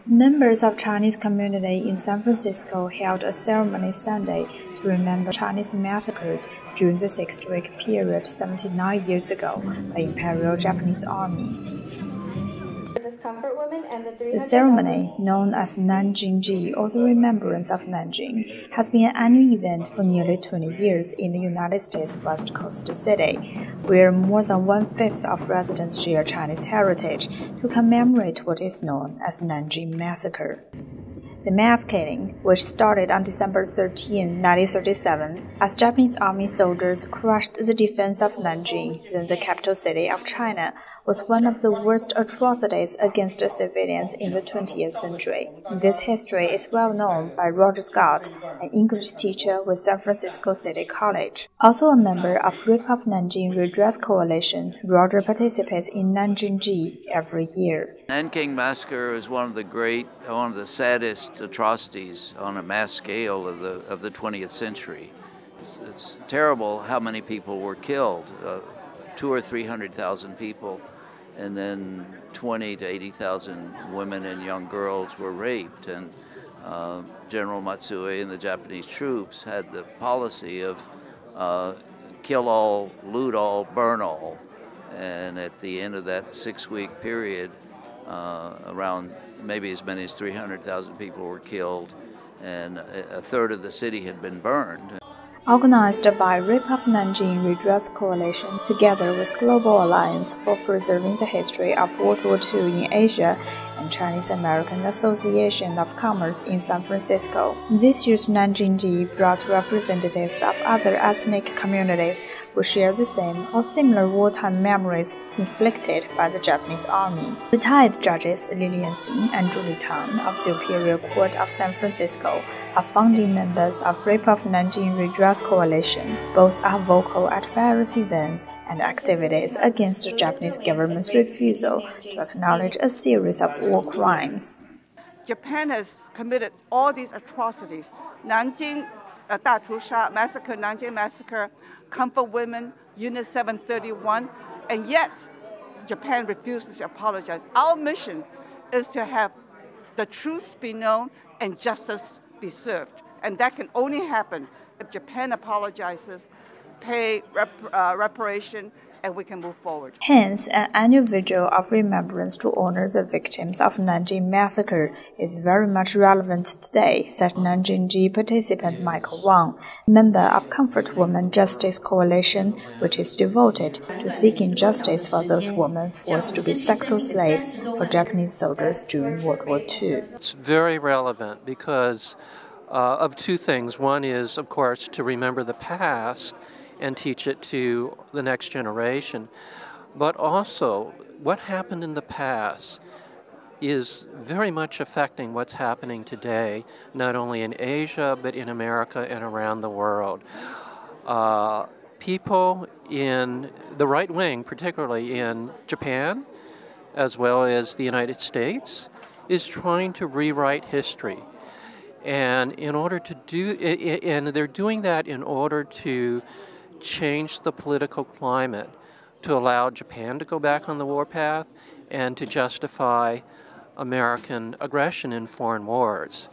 Members of Chinese community in San Francisco held a ceremony Sunday to remember Chinese massacred during the 6-week period 79 years ago by Imperial Japanese Army. The ceremony, known as Nanjing or the Remembrance of Nanjing, has been an annual event for nearly 20 years in the United States West Coast city, where more than one-fifth of residents share Chinese heritage to commemorate what is known as Nanjing Massacre. The mass killing, which started on December 13, 1937, as Japanese army soldiers crushed the defense of Nanjing, then the capital city of China, was one of the worst atrocities against civilians in the 20th century. This history is well known by Roger Scott, an English teacher with San Francisco City College. Also a member of Rape of Nanjing Redress Coalition, Roger participates in Nanjing every year. Nanjing Massacre is one of the saddest atrocities on a mass scale of the 20th century. It's terrible how many people were killed, 200,000 or 300,000 people, and then 20,000 to 80,000 women and young girls were raped. And General Matsue and the Japanese troops had the policy of kill all, loot all, burn all. And at the end of that 6-week period, around maybe as many as 300,000 people were killed, and a third of the city had been burned. Organized by Rape of Nanjing Redress Coalition, together with Global Alliance for Preserving the History of World War II in Asia and Chinese-American Association of Commerce in San Francisco. This year's Nanjing brought representatives of other ethnic communities who share the same or similar wartime memories inflicted by the Japanese Army. Retired judges Lillian Xin and Julie Tang of the Imperial Court of San Francisco are founding members of Rape of Nanjing Redress Coalition. Both are vocal at various events and activities against the Japanese government's refusal to acknowledge a series of war crimes. Japan has committed all these atrocities. Nanjing Massacre, Nanjing Massacre, Comfort Women, Unit 731, and yet Japan refuses to apologize. Our mission is to have the truth be known and justice be served. And that can only happen if Japan apologizes, pay reparation, and we can move forward. Hence, an annual vigil of remembrance to honor the victims of Nanjing Massacre is very much relevant today, said Nanjing participant Michael Wang, member of Comfort Women Justice Coalition, which is devoted to seeking justice for those women forced to be sexual slaves for Japanese soldiers during World War II. It's very relevant because of two things. One is, of course, to remember the past and teach it to the next generation. But also, what happened in the past is very much affecting what's happening today, not only in Asia, but in America and around the world. People in the right wing, particularly in Japan, as well as the United States, is trying to rewrite history. And they're doing that in order to change the political climate to allow Japan to go back on the warpath and to justify American aggression in foreign wars.